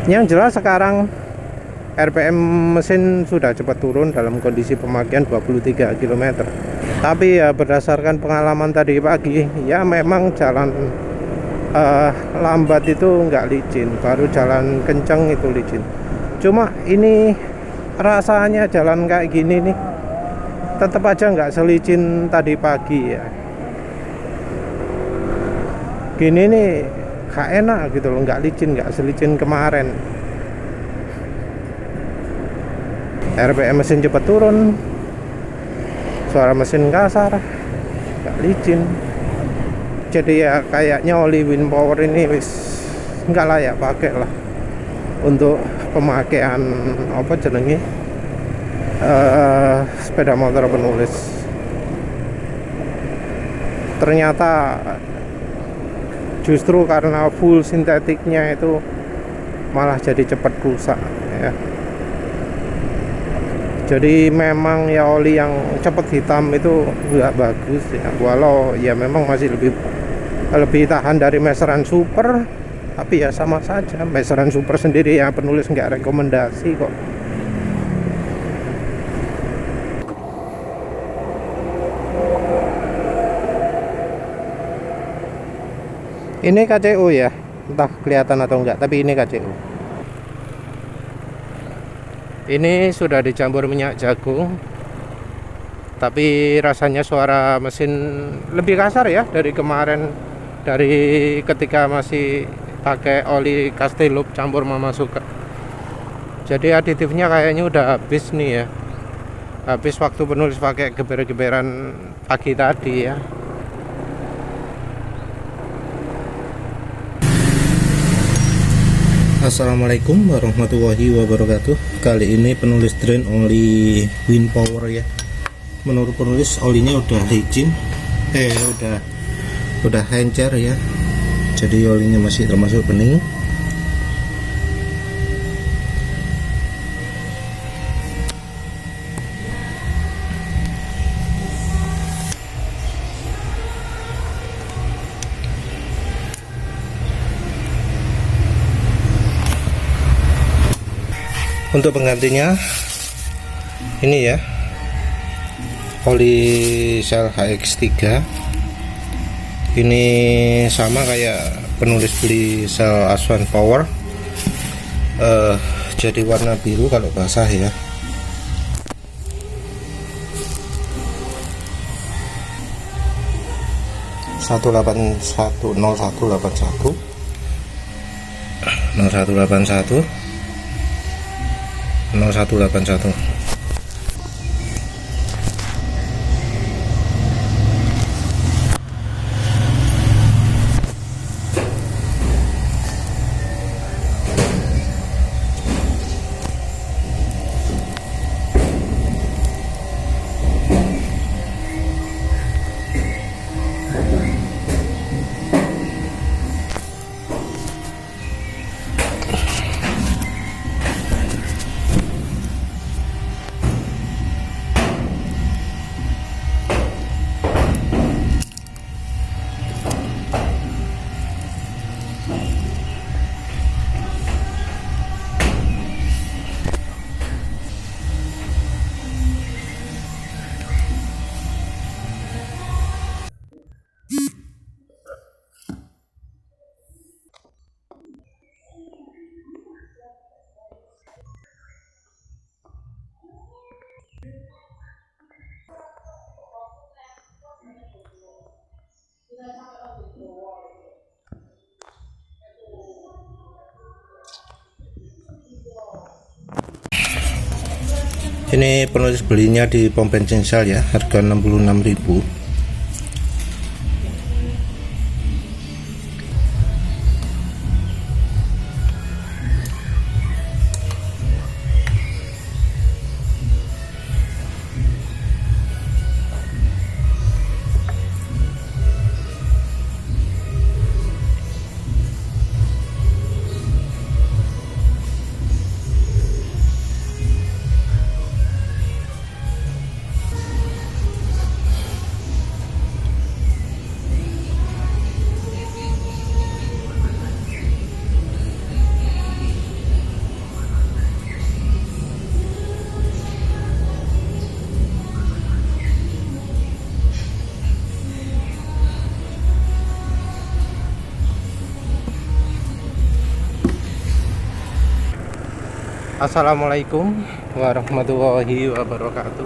Yang jelas sekarang RPM mesin sudah cepat turun dalam kondisi pemakaian 23 km. Tapi ya berdasarkan pengalaman tadi pagi, ya memang jalan lambat itu nggak licin, baru jalan kenceng itu licin. Cuma ini rasanya jalan kayak gini nih tetap aja nggak selicin tadi pagi ya. Gini nih gak enak gitu loh, nggak licin, nggak selicin kemarin. RPM mesin cepat turun, suara mesin kasar, nggak licin. Jadi ya kayaknya oli wind power ini wis nggak layak pakai lah untuk pemakaian apa jenenge sepeda motor penulis. Ternyata justru karena full sintetiknya itu malah jadi cepat rusak ya. Jadi memang ya oli yang cepat hitam itu nggak bagus ya, walau ya memang masih lebih tahan dari meseran super, tapi ya sama saja. Meseran super sendiri ya penulis nggak rekomendasi kok. Ini KCU ya, entah kelihatan atau enggak, tapi ini KCU. Ini sudah dicampur minyak jagung, tapi rasanya suara mesin lebih kasar ya dari kemarin, dari ketika masih pakai oli Castellup campur Mama Suka. Jadi aditifnya kayaknya udah habis nih ya, habis waktu penulis pakai geber-geberan pagi tadi ya. Assalamualaikum warahmatullahi wabarakatuh. Kali ini penulis drain oli wind power ya. Menurut penulis olinya udah licin, udah encer ya. Jadi olinya masih termasuk bening. Untuk penggantinya ini ya, oli sel HX3. Ini sama kayak penulis beli sel Aswan Power, jadi warna biru kalau basah ya. Satu 0181 0181. Ini penulis belinya di pom bensin Shell ya, harga 66.000. Assalamualaikum warahmatullahi wabarakatuh.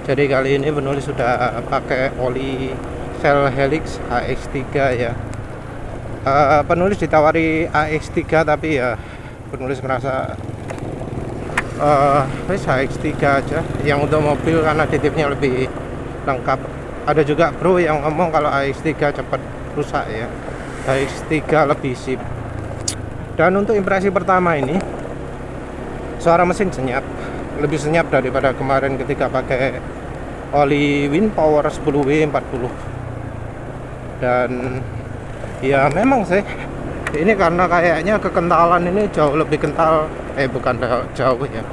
Jadi kali ini penulis sudah pakai oli Shell Helix AX3 ya. Penulis ditawari AX3 tapi ya penulis merasa wes AX3 aja. Yang untuk mobil kan aditifnya lebih lengkap. Ada juga bro yang ngomong kalau AX3 cepat rusak ya. AX3 lebih sip. Dan untuk impresi pertama ini, suara mesin senyap, lebih senyap daripada kemarin ketika pakai oli Winpower 10W40. Dan ya memang sih ini karena kayaknya kekentalan ini jauh lebih kental, bukan jauh ya,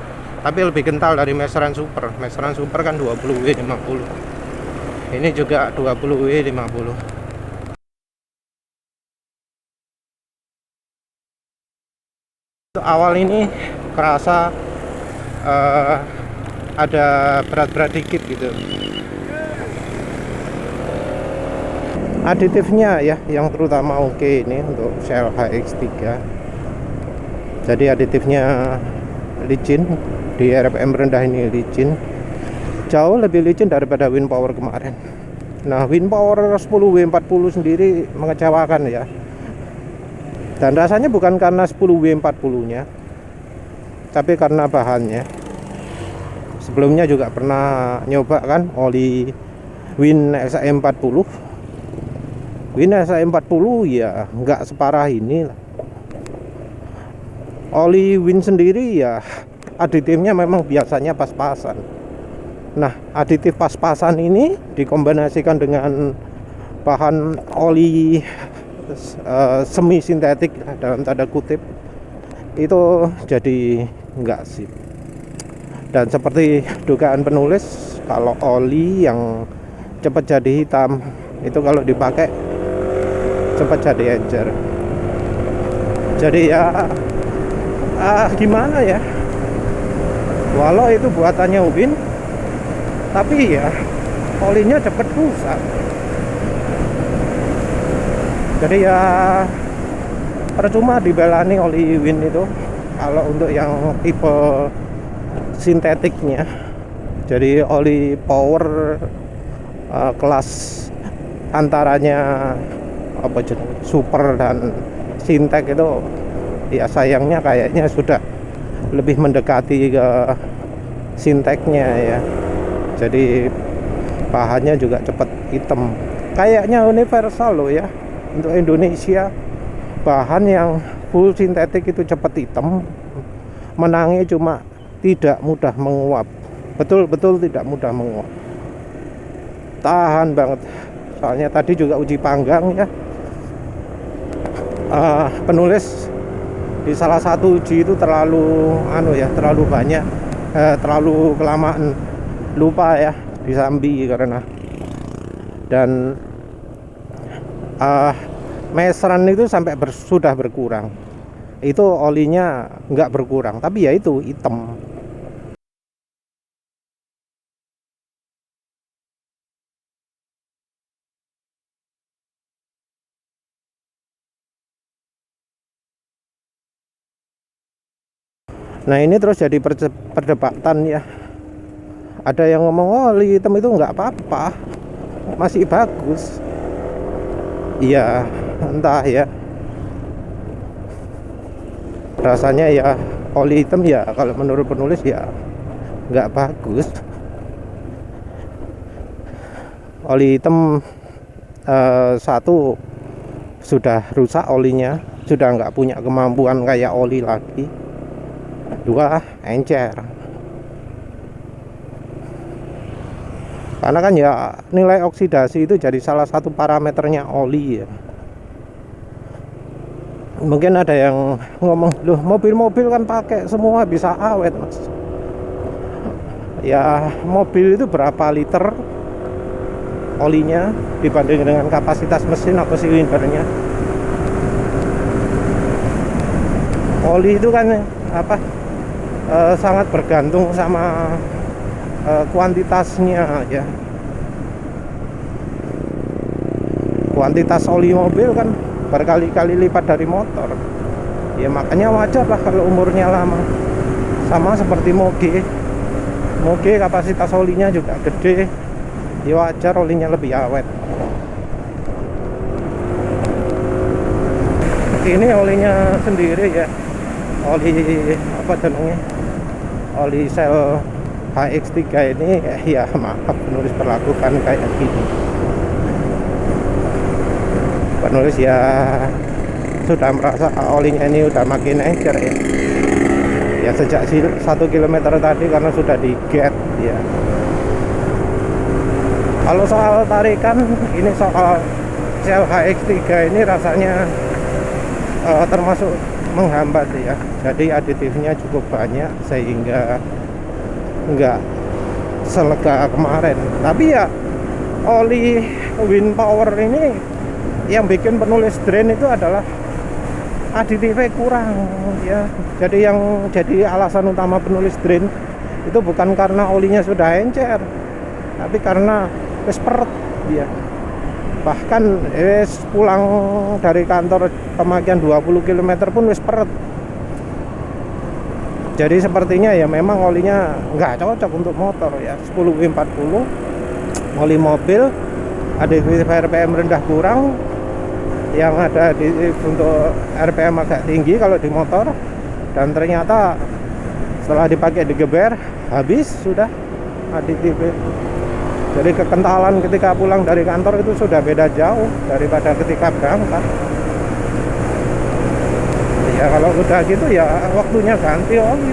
tapi lebih kental dari Meseran Super. Meseran Super kan 20W50, ini juga 20W50. Awal ini kerasa ada berat-berat dikit gitu. Aditifnya ya yang terutama oke ini untuk Shell HX3. Jadi aditifnya licin, di RPM rendah ini licin, jauh lebih licin daripada Winpower kemarin. Nah, Winpower 10W40 sendiri mengecewakan ya. Dan rasanya bukan karena 10W40 nya, tapi karena bahannya. Sebelumnya juga pernah nyoba kan oli Win SAE40. Win SAE40 ya nggak separah ini lah. Oli Win sendiri ya aditifnya memang biasanya pas-pasan. Nah, aditif pas-pasan ini dikombinasikan dengan bahan oli semi sintetik dalam tanda kutip, itu jadi nggak sip. Dan seperti dugaan penulis, kalau oli yang cepat jadi hitam itu kalau dipakai cepat jadi encer. Jadi ya gimana ya, walau itu buatannya Win, tapi ya olinya cepat rusak. Jadi ya percuma dibelani oli Win itu kalau untuk yang tipe sintetiknya. Jadi oli power kelas antaranya apa super dan sintek itu ya sayangnya kayaknya sudah lebih mendekati ke sinteknya ya. Jadi bahannya juga cepat hitam. Kayaknya universal loh ya. Untuk Indonesia, bahan yang full sintetik itu cepat hitam. Menangnya cuma tidak mudah menguap. Betul-betul tidak mudah menguap. Tahan banget. Soalnya tadi juga uji panggang ya. Penulis di salah satu uji itu terlalu terlalu banyak, terlalu kelamaan, lupa ya disambi karena. Dan Meseran itu sampai sudah berkurang, itu olinya nggak berkurang, tapi ya itu hitam. Nah ini terus jadi perdebatan ya. Ada yang ngomong oli hitam itu nggak apa-apa, masih bagus. Iya, entah ya. Rasanya ya oli hitam ya kalau menurut penulis ya nggak bagus. Oli hitam satu sudah rusak olinya, sudah nggak punya kemampuan kayak oli lagi. Dua, encer. Karena kan ya nilai oksidasi itu jadi salah satu parameternya oli ya. Mungkin ada yang ngomong, loh mobil-mobil kan pakai semua bisa awet mas. Ya mobil itu berapa liter olinya dibanding dengan kapasitas mesin atau silindernya. Oli itu kan sangat bergantung sama kuantitasnya ya. Kuantitas oli mobil kan berkali-kali lipat dari motor ya, makanya wajar lah kalau umurnya lama. sama seperti Moge. Moge kapasitas olinya juga gede, ya wajar olinya lebih awet. Ini olinya sendiri ya, oli apa namanya, oli sel HX3 ini ya maaf penulis perlakukan kayak gini. Penulis ya sudah merasa olinya ini udah makin encer ya. Ya sejak 1 kilometer tadi karena sudah di get ya. Kalau soal tarikan, ini soal sel HX3 ini rasanya termasuk menghambat ya. Jadi aditifnya cukup banyak sehingga nggak selega kemarin. Tapi ya oli wind power ini yang bikin penulis drain itu adalah aditifnya kurang ya. Jadi yang jadi alasan utama penulis drain itu bukan karena olinya sudah encer, tapi karena wis peret ya. Bahkan wis pulang dari kantor pemakaian 20 km pun wis peret. Jadi sepertinya ya memang olinya nggak cocok untuk motor ya. 10W40 oli mobil, aditif RPM rendah kurang, yang ada untuk RPM agak tinggi kalau di motor, dan ternyata setelah dipakai digeber habis sudah aditif. Jadi kekentalan ketika pulang dari kantor itu sudah beda jauh daripada ketika berangkat. Ya kalau udah gitu ya waktunya ganti oli.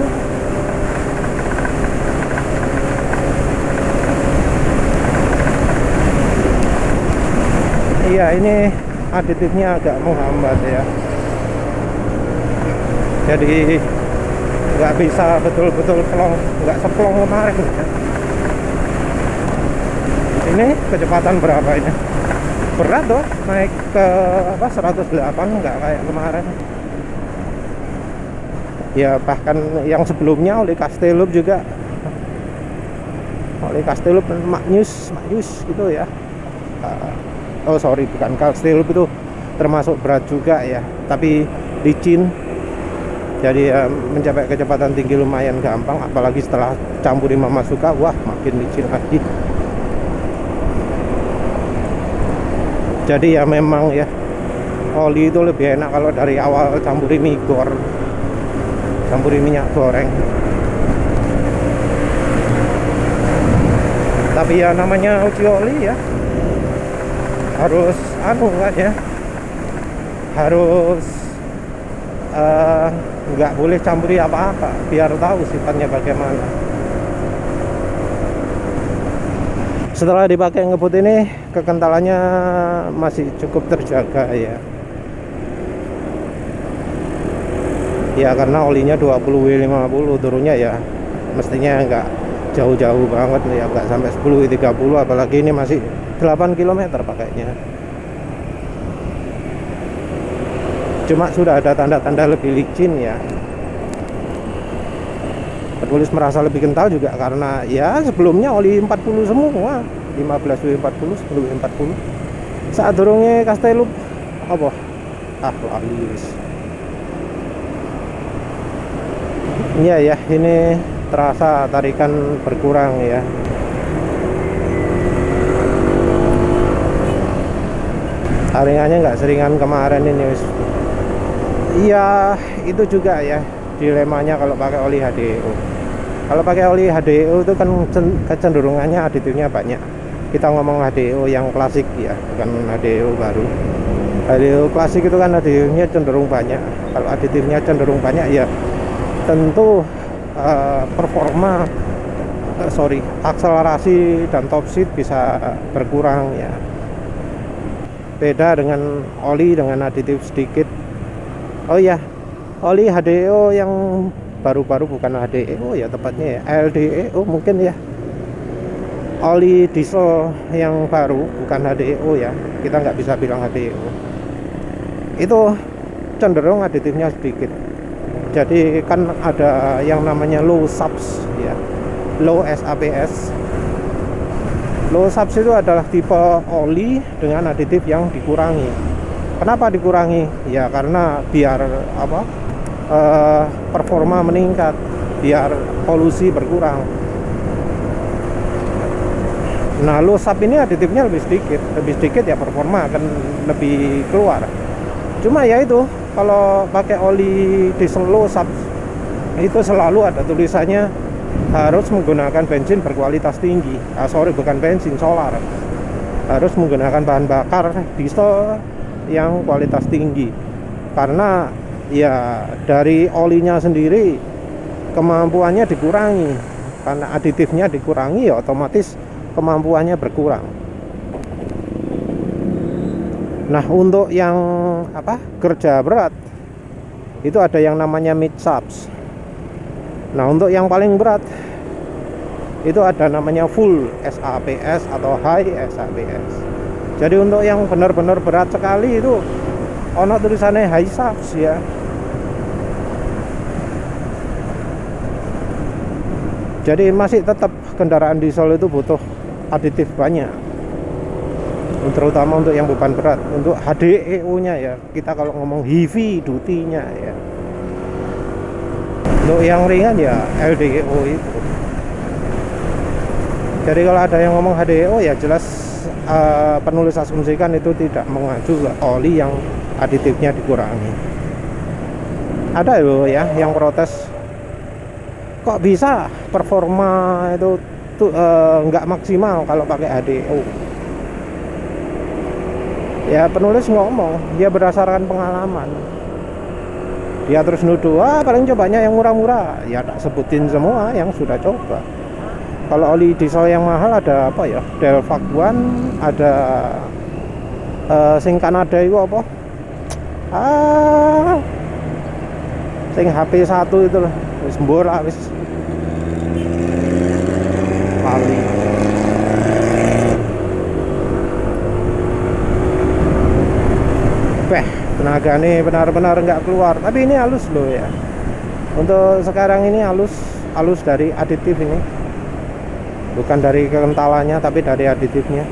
Iya, ini aditifnya agak menghambat ya. Jadi nggak bisa betul-betul plong, nggak seplong kemarin ya. Ini kecepatan berapa ini? Berat loh, naik ke 108, nggak kayak kemarin. Ya bahkan yang sebelumnya oli Castellup juga, oli Castellup Magnus gitu ya. Oh sorry, bukan Castellup, itu termasuk berat juga ya, tapi licin. Jadi mencapai kecepatan tinggi lumayan gampang, apalagi setelah campuri Mamasuka, wah makin licin lagi. Jadi ya memang ya oli itu lebih enak kalau dari awal campuri migor, campuri minyak goreng. Tapi ya namanya uji oli ya, harus kan ya, harus nggak boleh campuri apa-apa biar tahu sifatnya bagaimana. Setelah dipakai ngebut ini kekentalannya masih cukup terjaga ya. Ya karena olinya 20W50, turunnya ya mestinya nggak jauh-jauh banget ya, nggak sampai 10W30, apalagi ini masih 8 km pakainya. Cuma sudah ada tanda-tanda lebih licin ya. Penulis merasa lebih kental juga karena ya sebelumnya oli 40 semua, 15W40, 10W40. Saat durungnya Castellup apa? Lali wis. Iya ya, ini terasa tarikan berkurang ya. Taringannya nggak seringan kemarin ini wis. Iya, itu juga ya dilemanya kalau pakai oli HDO. Kalau pakai oli HDO itu kan kecenderungannya aditifnya banyak. Kita ngomong HDO yang klasik ya, bukan HDO baru. HDO klasik itu kan aditifnya cenderung banyak. Kalau aditifnya cenderung banyak ya tentu akselerasi dan top speed bisa berkurang ya. Beda dengan oli dengan aditif sedikit. Oh ya, oli HDO yang baru-baru, bukan HDO ya tepatnya ya, LDEO mungkin ya. Oli diesel yang baru, bukan HDO ya, kita nggak bisa bilang HDO. Itu cenderung aditifnya sedikit. Jadi kan ada yang namanya low subs ya, low SAPS. Low subs itu adalah tipe oli dengan aditif yang dikurangi. Kenapa dikurangi? Ya karena biar performa meningkat. biar polusi berkurang. Nah, low sub ini aditifnya lebih sedikit ya, performa akan lebih keluar. Cuma ya itu, kalau pakai oli diesel low sub itu selalu ada tulisannya harus menggunakan bensin berkualitas tinggi. Bukan bensin, solar. Harus menggunakan bahan bakar diesel yang kualitas tinggi. Karena ya dari olinya sendiri kemampuannya dikurangi. Karena aditifnya dikurangi ya otomatis kemampuannya berkurang. Nah, untuk yang kerja berat itu ada yang namanya mid subs. Nah, untuk yang paling berat itu ada namanya full SAPS atau high SAPS. Jadi untuk yang benar-benar berat sekali itu ono tulisannya high subs ya. Jadi masih tetap kendaraan diesel itu butuh aditif banyak, terutama untuk yang beban berat. Untuk HDEO nya ya, kita kalau ngomong heavy duty nya ya. Untuk yang ringan ya LDEO itu. Jadi kalau ada yang ngomong HDEO ya jelas penulis asumsikan itu tidak mengacu ke oli yang aditifnya dikurangi. Ada loh ya yang protes, kok bisa performa itu nggak maksimal kalau pakai HDO. Ya penulis ngomong dia berdasarkan pengalaman. Dia terus nuduh, paling cobanya yang murah-murah. Ya tak sebutin semua yang sudah coba. Kalau oli diesel yang mahal ada apa ya? Delvac One, ada sing Kanada itu apa? Sing HP1 itu loh. Wis mbur lah wis. Pali. Tenaga nih benar-benar nggak keluar, tapi ini halus loh ya. Untuk sekarang ini halus dari aditif ini, bukan dari kekentalannya tapi dari aditifnya.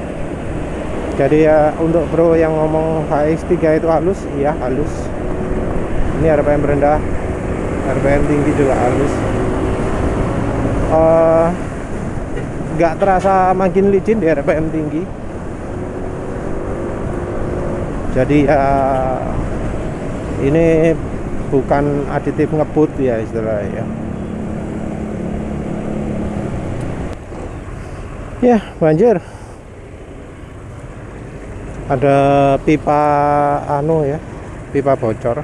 Jadi ya untuk bro yang ngomong HX3 itu halus, iya halus. Ini RPM rendah, RPM tinggi juga halus. Nggak terasa makin licin di RPM tinggi. Jadi ya ini bukan aditif ngebut ya istilahnya. Ya banjir. Ada pipa ya, pipa bocor.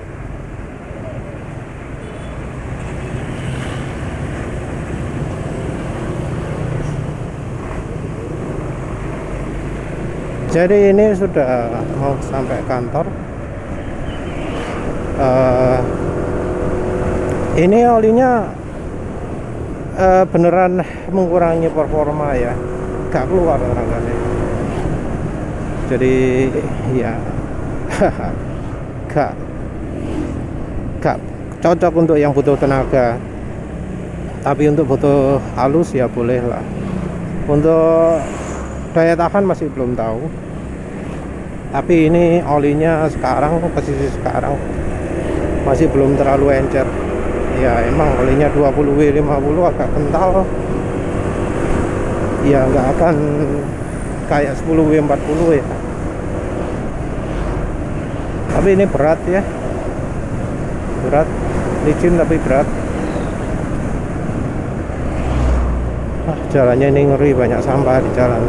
Jadi ini sudah mau sampai kantor. Ini olinya beneran mengurangi performa ya, gak keluar tenaga. Jadi ya gak cocok untuk yang butuh tenaga. Tapi untuk butuh halus ya boleh lah. Untuk daya tahan masih belum tahu. Tapi ini olinya sekarang, posisi sekarang masih belum terlalu encer. Ya emang olinya 20W50 agak kental. Ya nggak akan kayak 10W40 ya. Tapi ini berat ya. Berat, licin tapi berat. Jalannya ini ngeri, banyak sampah di jalan.